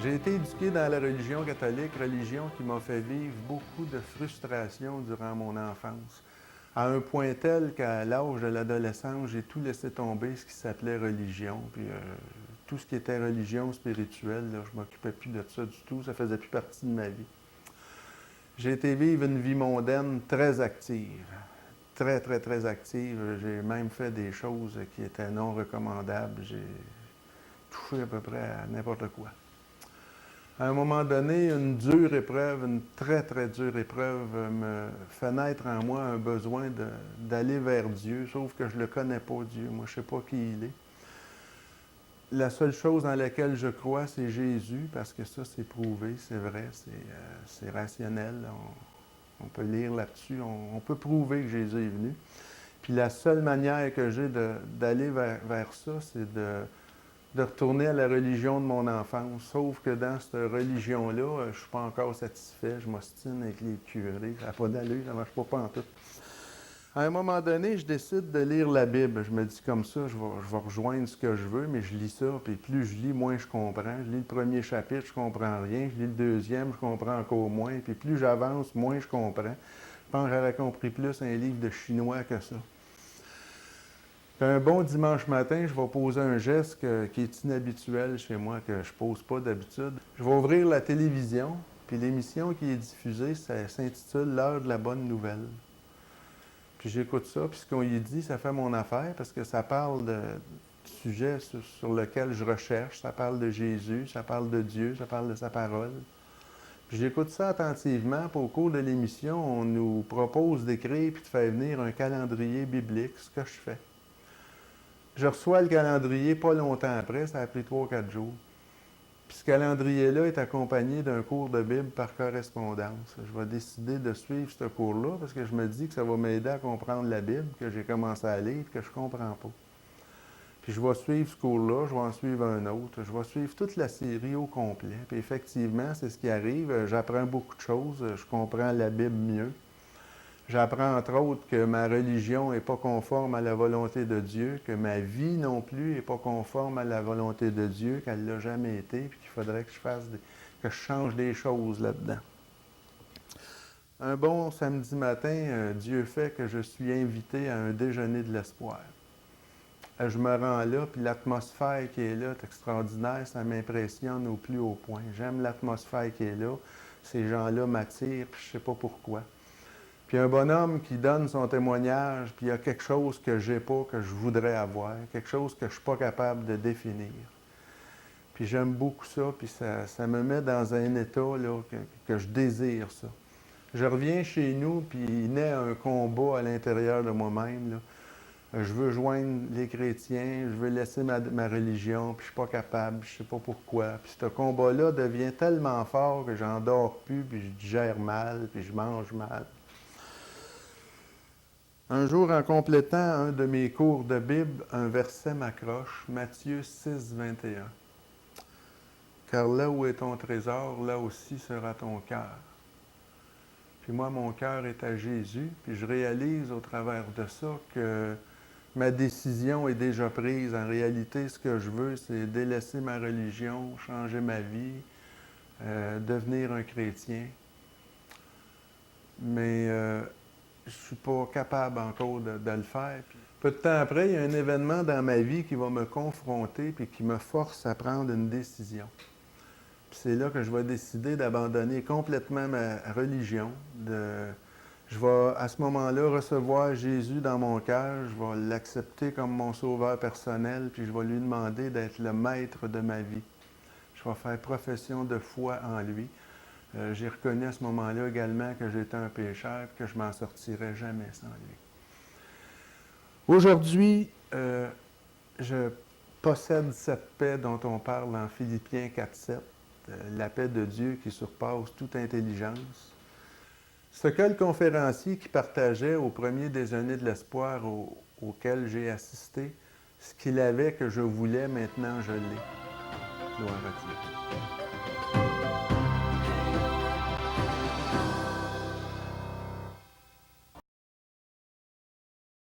J'ai été éduqué dans la religion catholique, religion qui m'a fait vivre beaucoup de frustration durant mon enfance. À un point tel qu'à l'âge de l'adolescence, j'ai tout laissé tomber ce qui s'appelait religion. Puis tout ce qui était religion spirituelle, là, je ne m'occupais plus de ça du tout, ça faisait plus partie de ma vie. J'ai été vivre une vie mondaine très active. Très, très, très active. J'ai même fait des choses qui étaient non recommandables. J'ai touché à peu près à n'importe quoi. À un moment donné, une dure épreuve, une très, très dure épreuve me fait naître en moi un besoin d'aller vers Dieu, sauf que je ne le connais pas, Dieu. Moi, je ne sais pas qui il est. La seule chose dans laquelle je crois, c'est Jésus, parce que ça, c'est prouvé, c'est vrai, c'est rationnel. On peut lire là-dessus, on peut prouver que Jésus est venu. Puis la seule manière que j'ai d'aller vers ça, c'est de retourner à la religion de mon enfance. Sauf que dans cette religion-là, je ne suis pas encore satisfait. Je m'ostine avec les curés. Ça n'a pas d'allure, ça ne marche pas pantoute. À un moment donné, je décide de lire la Bible. Je me dis comme ça, je vais rejoindre ce que je veux, mais je lis ça, puis plus je lis, moins je comprends. Je lis le premier chapitre, je comprends rien. Je lis le deuxième, je comprends encore moins. Puis plus j'avance, moins je comprends. Je pense que j'aurais compris plus un livre de chinois que ça. Un bon dimanche matin, je vais poser un geste qui est inhabituel chez moi, que je ne pose pas d'habitude. Je vais ouvrir la télévision, puis l'émission qui est diffusée, ça s'intitule « L'heure de la bonne nouvelle ». Puis j'écoute ça, puis ce qu'on y dit, ça fait mon affaire, parce que ça parle du sujet sur lequel je recherche, ça parle de Jésus, ça parle de Dieu, ça parle de sa parole. Puis j'écoute ça attentivement, puis au cours de l'émission, on nous propose d'écrire puis de faire venir un calendrier biblique, ce que je fais. Je reçois le calendrier pas longtemps après, ça a pris 3-4 jours. Puis ce calendrier-là est accompagné d'un cours de Bible par correspondance. Je vais décider de suivre ce cours-là parce que je me dis que ça va m'aider à comprendre la Bible, que j'ai commencé à lire, que je ne comprends pas. Puis je vais suivre ce cours-là, je vais en suivre un autre, je vais suivre toute la série au complet. Puis effectivement, c'est ce qui arrive. J'apprends beaucoup de choses, je comprends la Bible mieux. J'apprends entre autres que ma religion n'est pas conforme à la volonté de Dieu, que ma vie non plus n'est pas conforme à la volonté de Dieu, qu'elle ne l'a jamais été, puis qu'il faudrait que je change des choses là-dedans. Un bon samedi matin, Dieu fait que je suis invité à un déjeuner de l'espoir. Je me rends là, puis l'atmosphère qui est là est extraordinaire, ça m'impressionne au plus haut point. J'aime l'atmosphère qui est là, ces gens-là m'attirent, puis je ne sais pas pourquoi. Puis un bonhomme qui donne son témoignage, puis il y a quelque chose que je n'ai pas, que je voudrais avoir, quelque chose que je ne suis pas capable de définir. Puis j'aime beaucoup ça, puis ça me met dans un état là, que je désire ça. Je reviens chez nous, puis il naît un combat à l'intérieur de moi-même, là. Je veux joindre les chrétiens, je veux laisser ma religion, puis je ne suis pas capable, je ne sais pas pourquoi. Puis ce combat-là devient tellement fort que j'en dors plus, puis je digère mal, puis je mange mal. Un jour, en complétant un de mes cours de Bible, un verset m'accroche, Matthieu 6, 21. « Car là où est ton trésor, là aussi sera ton cœur. » Puis moi, mon cœur est à Jésus, puis je réalise au travers de ça que ma décision est déjà prise. En réalité, ce que je veux, c'est délaisser ma religion, changer ma vie, devenir un chrétien. Mais je ne suis pas capable encore de le faire. Puis, peu de temps après, il y a un événement dans ma vie qui va me confronter et qui me force à prendre une décision. Puis c'est là que je vais décider d'abandonner complètement ma religion. Je vais à ce moment-là recevoir Jésus dans mon cœur, je vais l'accepter comme mon sauveur personnel, puis je vais lui demander d'être le maître de ma vie. Je vais faire profession de foi en lui. J'ai reconnu à ce moment-là également que j'étais un pécheur et que je ne m'en sortirais jamais sans lui. Aujourd'hui, je possède cette paix dont on parle en Philippiens 4.7, la paix de Dieu qui surpasse toute intelligence. Ce que le conférencier qui partageait au premier déjeuner de l'espoir auquel j'ai assisté, ce qu'il avait que je voulais, maintenant je l'ai. Gloire à Dieu.